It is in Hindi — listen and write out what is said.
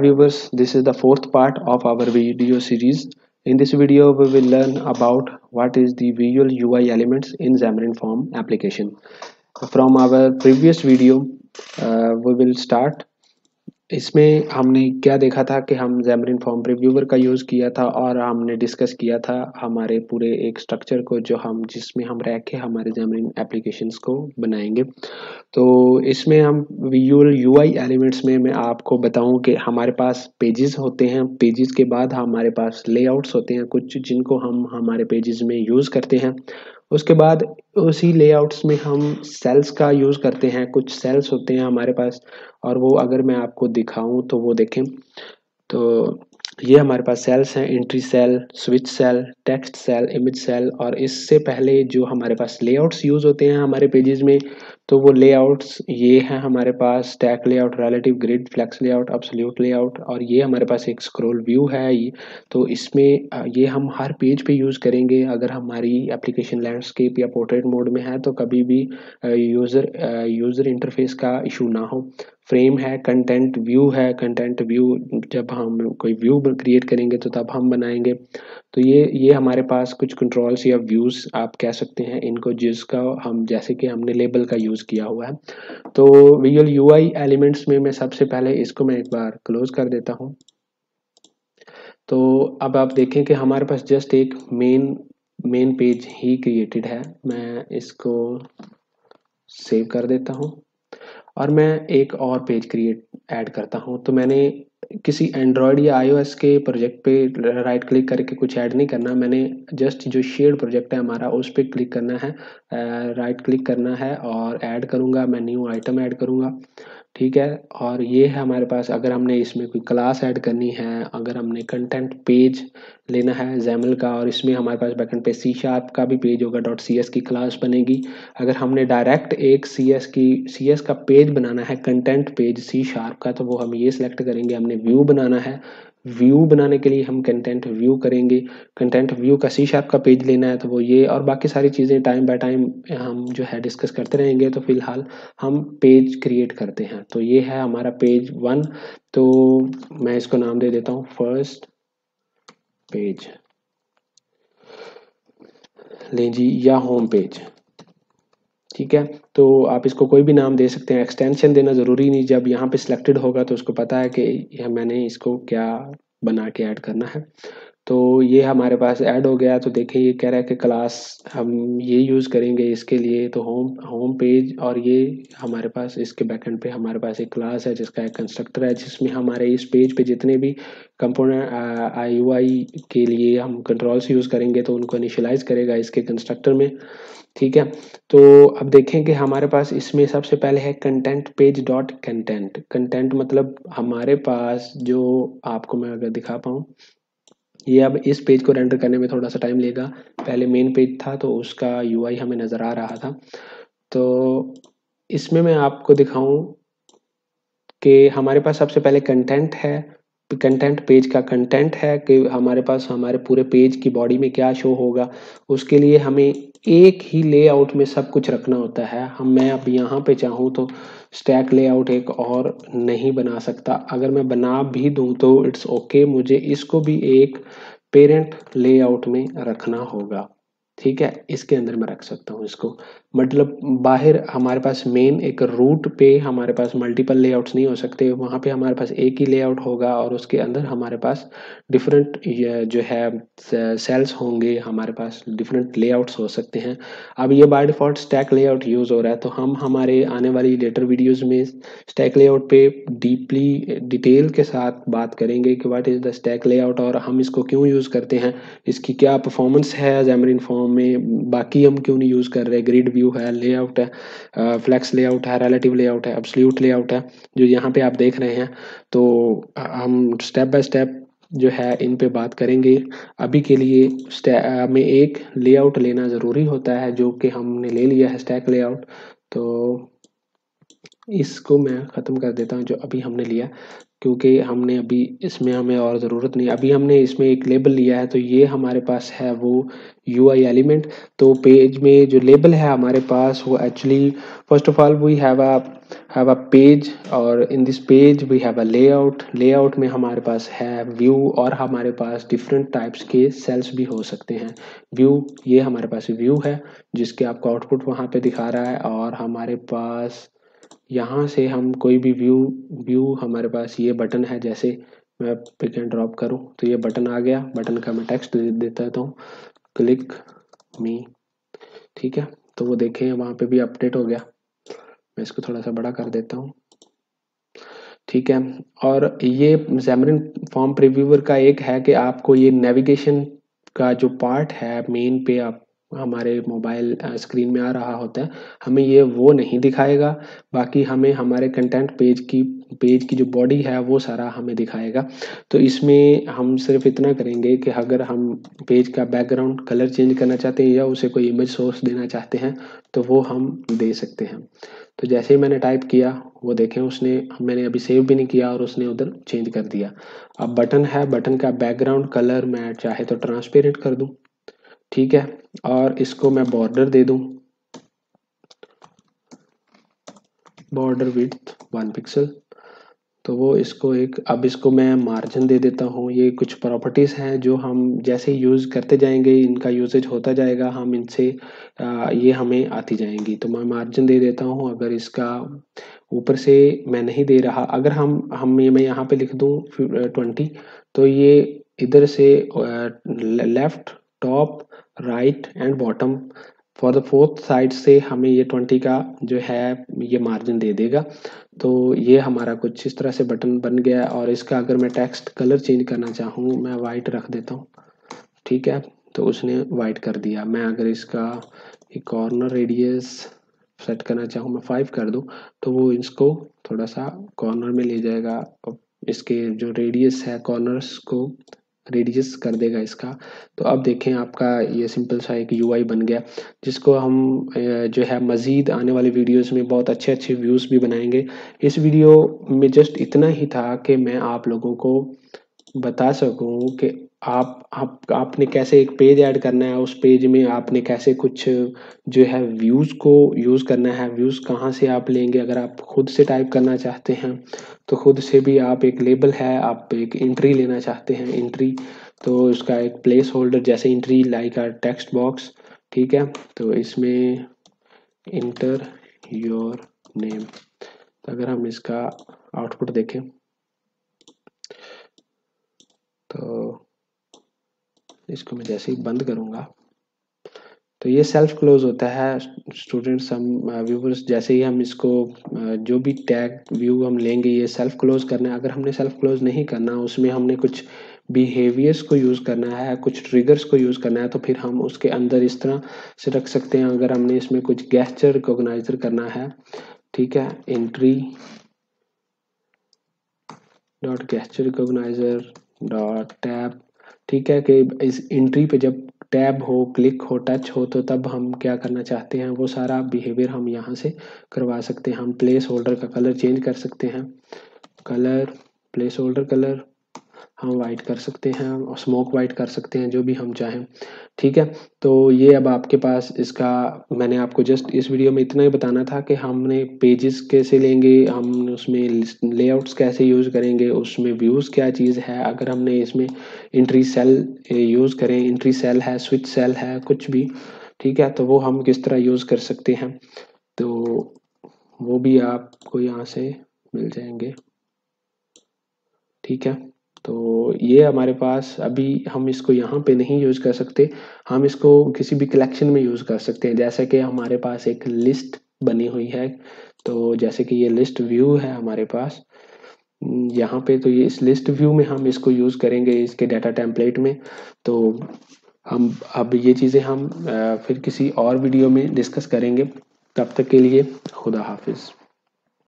viewers, this is the fourth part of our video series. In this video, we will learn about what is the visual UI elements in Xamarin Form application. From our previous video, we will start. इसमें हमने क्या देखा था कि हम Xamarin Form Previewer का यूज़ किया था और हमने डिस्कस किया था हमारे पूरे एक स्ट्रक्चर को जो हम जिसमें हम रह के हमारे Xamarin एप्लीकेशंस को बनाएंगे। तो इसमें हम विजुअल यूआई एलिमेंट्स में मैं आपको बताऊं कि हमारे पास पेजेस होते हैं, पेजेस के बाद हमारे पास लेआउट्स होते हैं कुछ जिनको हम हमारे पेजेस में यूज़ करते हैं। उसके बाद उसी लेआउट्स में हम सेल्स का यूज़ करते हैं, कुछ सेल्स होते हैं हमारे पास और वो अगर मैं आपको दिखाऊं तो वो देखें। तो ये हमारे पास सेल्स हैं, entry cell, switch cell, text cell, image cell. और इससे पहले जो हमारे पास लेआउट्स यूज़ होते हैं हमारे पेजेस में, तो वो लेआउट्स ये हैं हमारे पास stack layout, relative grid, flex layout, absolute layout और ये हमारे पास एक स्क्रॉल व्यू है। तो इसमें ये हम हर पेज पे यूज़ करेंगे। अगर हमारी एप्लीकेशन लैंडस्केप या पोर्ट्रेट मोड में है तो कभी भी यूज़र इंटरफेस का इशू ना हो। फ्रेम है, कंटेंट व्यू है, कंटेंट व्यू जब हम कोई व्यू क्रिएट करेंगे तो तब हम बनाएंगे। तो ये हमारे पास कुछ कंट्रोल्स या व्यूज़ आप कह सकते हैं इनको, जिसका हम जैसे कि हमने लेबल का यूज़ किया हुआ है। तो विजुअल यूआई एलिमेंट्स में मैं सबसे पहले इसको मैं एक बार क्लोज कर देता हूँ। तो अब आप देखें कि हमारे पास जस्ट एक मेन पेज ही क्रिएटेड है। मैं इसको सेव कर देता हूँ और मैं एक और पेज ऐड करता हूँ। तो मैंने किसी एंड्रॉयड या आईओएस के प्रोजेक्ट पे राइट क्लिक करके कुछ ऐड नहीं करना, मैंने जस्ट जो शेयर्ड प्रोजेक्ट है हमारा उस पर क्लिक करना है, राइट क्लिक करना है और ऐड करूँगा, मैं न्यू आइटम ऐड करूँगा। ठीक है, और ये है हमारे पास। अगर हमने इसमें कोई क्लास ऐड करनी है, अगर हमने कंटेंट पेज लेना है XAML का और इसमें हमारे पास बैकएंड पे C# का भी पेज होगा, .cs की क्लास बनेगी। अगर हमने डायरेक्ट एक CS का पेज बनाना है, कंटेंट पेज C# का, तो वो हम ये सिलेक्ट करेंगे। हमने व्यू बनाना है, व्यू बनाने के लिए हम कंटेंट व्यू करेंगे। कंटेंट व्यू का C# का पेज लेना है तो वो ये, और बाकी सारी चीज़ें टाइम बाय टाइम हम जो है डिस्कस करते रहेंगे। तो फिलहाल हम पेज क्रिएट करते हैं। तो ये है हमारा पेज 1। तो मैं इसको नाम दे देता हूँ फर्स्ट पेज, लें जी, या होम पेज। ठीक है, तो आप इसको कोई भी नाम दे सकते हैं, एक्सटेंशन देना ज़रूरी नहीं। जब यहाँ पे सिलेक्टेड होगा तो उसको पता है कि मैंने इसको क्या बना के ऐड करना है। तो ये हमारे पास ऐड हो गया। तो देखिए ये कह रहा है कि क्लास हम ये यूज़ करेंगे इसके लिए। तो होम पेज, और ये हमारे पास इसके बैकएंड पे हमारे पास एक क्लास है जिसका एक कंस्ट्रक्टर है, जिसमें हमारे इस पेज पे जितने भी कंपोनेंट IUI के लिए हम कंट्रोल्स यूज़ करेंगे तो उनको इनिशियलाइज करेगा इसके कंस्ट्रक्टर में। ठीक है, तो अब देखें कि हमारे पास इसमें सबसे पहले है content page dot content. Content मतलब हमारे पास जो, आपको मैं अगर दिखा पाऊँ, ये अब इस पेज को रेंडर करने में थोड़ा सा टाइम लेगा। पहले मेन पेज था तो उसका UI हमें नज़र आ रहा था। तो इसमें मैं आपको दिखाऊं कि हमारे पास सबसे पहले कंटेंट है, कंटेंट पेज का कंटेंट है कि हमारे पास हमारे पूरे पेज की बॉडी में क्या शो होगा। उसके लिए हमें एक ही लेआउट में सब कुछ रखना होता है। मैं अब यहाँ पे चाहूँ तो स्टैक लेआउट एक और नहीं बना सकता। अगर मैं बना भी दूँ तो इट्स ओके, मुझे इसको भी एक पेरेंट लेआउट में रखना होगा। ठीक है, इसके अंदर मैं रख सकता हूँ इसको। मतलब बाहर हमारे पास मेन एक रूट पे हमारे पास मल्टीपल लेआउट्स नहीं हो सकते, वहाँ पे हमारे पास एक ही लेआउट होगा और उसके अंदर हमारे पास डिफरेंट जो है सेल्स होंगे, हमारे पास डिफरेंट लेआउट्स हो सकते हैं। अब ये by default stack layout use हो रहा है, तो हम हमारे आने वाली लेटर वीडियोज़ में स्टैक लेआउट पे डीपली डिटेल के साथ बात करेंगे कि what is the stack layout और हम इसको क्यों यूज़ करते हैं, इसकी क्या परफॉर्मेंस है Xamarin Form में, बाकी हम क्यों नहीं यूज़ कर रहे। ग्रिड व्यू है, लेआउट है, फ्लेक्स लेआउट है, रिलेटिव लेआउट है, एब्सोल्यूट लेआउट है, जो यहाँ पे आप देख रहे हैं। तो हम स्टेप बाय स्टेप जो है इन पे बात करेंगे। अभी के लिए हमें एक लेआउट लेना ज़रूरी होता है जो कि हमने ले लिया है, स्टैक लेआउट। तो इसको मैं ख़त्म कर देता हूँ जो अभी हमने लिया। क्योंकि हमने अभी इसमें हमें और ज़रूरत नहीं, अभी हमने इसमें एक लेबल लिया है तो ये हमारे पास है वो UI एलिमेंट। तो पेज में जो लेबल है हमारे पास वो actually first of all we have a page, और in this page we have a layout में हमारे पास है व्यू, और हमारे पास डिफरेंट टाइप्स के सेल्स भी हो सकते हैं। व्यू, ये हमारे पास व्यू है जिसके आपको आउटपुट वहाँ पे दिखा रहा है, और हमारे पास यहाँ से हम कोई भी व्यू हमारे पास ये बटन है, जैसे मैं पिक एंड ड्रॉप करूँ तो ये बटन आ गया, बटन का मैं टेक्स्ट दे देता हूँ क्लिक मी, ठीक है। तो वो देखें वहाँ पे भी अपडेट हो गया, मैं इसको थोड़ा सा बड़ा कर देता हूँ, ठीक है। और ये ज़ैमरिन फॉर्म प्रीव्यूअर का एक है कि आपको ये नेविगेशन का जो पार्ट है मेन पे आप हमारे मोबाइल स्क्रीन में आ रहा होता है, हमें ये वो नहीं दिखाएगा, बाकी हमें हमारे कंटेंट पेज की जो बॉडी है वो सारा हमें दिखाएगा। तो इसमें हम सिर्फ इतना करेंगे कि अगर हम पेज का बैकग्राउंड कलर चेंज करना चाहते हैं या उसे कोई इमेज सोर्स देना चाहते हैं तो वो हम दे सकते हैं। तो जैसे ही मैंने टाइप किया वो देखें उसने, मैंने अभी सेव भी नहीं किया और उसने उधर चेंज कर दिया। अब बटन है, बटन का बैकग्राउंड कलर मैं चाहे तो ट्रांसपेरेंट कर दूं, ठीक है, और इसको मैं बॉर्डर दे दूं, बॉर्डर विड्थ 1 पिक्सल। तो वो इसको एक, अब इसको मैं मार्जिन दे देता हूँ। ये कुछ प्रॉपर्टीज़ हैं जो हम जैसे यूज़ करते जाएंगे, इनका यूजेज होता जाएगा, हम इनसे ये हमें आती जाएंगी। तो मैं मार्जिन दे देता हूँ, अगर इसका ऊपर से मैं नहीं दे रहा, अगर मैं यहाँ पे लिख दूँ 20, तो ये इधर से left, top, right and bottom for the fourth side से हमें ये 20 का जो है ये मार्जिन दे देगा। तो ये हमारा कुछ इस तरह से बटन बन गया, और इसका अगर मैं टेक्स्ट कलर चेंज करना चाहूँ मैं वाइट रख देता हूँ, ठीक है, तो उसने वाइट कर दिया। मैं अगर इसका एक कॉर्नर रेडियस सेट करना चाहूँ, मैं 5 कर दूँ, तो वो इसको थोड़ा सा कॉर्नर में ले जाएगा, इसके जो रेडियस है कॉर्नर्स को रेडियस कर देगा इसका। तो अब देखें आपका ये सिंपल सा एक UI बन गया, जिसको हम जो है मज़ीद आने वाले वीडियोस में बहुत अच्छे अच्छे व्यूज़ भी बनाएंगे। इस वीडियो में जस्ट इतना ही था कि मैं आप लोगों को बता सकूं कि आपने कैसे एक पेज ऐड करना है, उस पेज में आपने कैसे कुछ जो है व्यूज़ को यूज़ करना है। व्यूज़ कहाँ से आप लेंगे, अगर आप खुद से टाइप करना चाहते हैं तो खुद से भी आप, एक लेबल है, आप एक एंट्री लेना चाहते हैं एंट्री, तो उसका एक प्लेस होल्डर जैसे entry like a text box, ठीक है। तो इसमें इंटर योर नेम, तो अगर हम इसका आउटपुट देखें तो इसको मैं जैसे ही बंद करूंगा तो ये सेल्फ क्लोज होता है। स्टूडेंट्स, हम व्यूवर्स, जैसे ही हम इसको जो भी टैग व्यू हम लेंगे ये सेल्फ क्लोज करना है। अगर हमने सेल्फ क्लोज नहीं करना, उसमें हमने कुछ बिहेवियर्स को यूज़ करना है, कुछ ट्रिगर्स को यूज़ करना है, तो फिर हम उसके अंदर इस तरह से रख सकते हैं। अगर हमने इसमें कुछ गेस्चर रिकॉग्नाइजर करना है, ठीक है, entry dot gesture recogniser dot tab, ठीक है, कि इस एंट्री पे जब टैब हो, क्लिक हो, टच हो, तो तब हम क्या करना चाहते हैं वो सारा बिहेवियर हम यहाँ से करवा सकते हैं। हम प्लेस होल्डर का कलर चेंज कर सकते हैं, कलर, प्लेस होल्डर कलर हम वाइट कर सकते हैं और स्मोक वाइट कर सकते हैं, जो भी हम चाहें, ठीक है। तो ये अब आपके पास इसका, मैंने आपको जस्ट इस वीडियो में इतना ही बताना था कि हमने पेजेस कैसे लेंगे, हम उसमें लेआउट्स कैसे यूज़ करेंगे, उसमें व्यूज़ क्या चीज़ है, अगर हमने इसमें एंट्री सेल यूज़ करें, एंट्री सेल है, स्विच सेल है, कुछ भी, ठीक है, तो वो हम किस तरह यूज़ कर सकते हैं, तो वो भी आपको यहाँ से मिल जाएंगे, ठीक है। तो ये हमारे पास, अभी हम इसको यहाँ पे नहीं यूज़ कर सकते, हम इसको किसी भी कलेक्शन में यूज़ कर सकते हैं। जैसे कि हमारे पास एक लिस्ट बनी हुई है, तो जैसे कि ये लिस्ट व्यू है हमारे पास यहाँ पे, तो ये इस लिस्ट व्यू में हम इसको यूज़ करेंगे इसके डाटा टेम्पलेट में। तो हम अब ये चीज़ें हम फिर किसी और वीडियो में डिस्कस करेंगे। तब तक के लिए खुदा हाफिज़।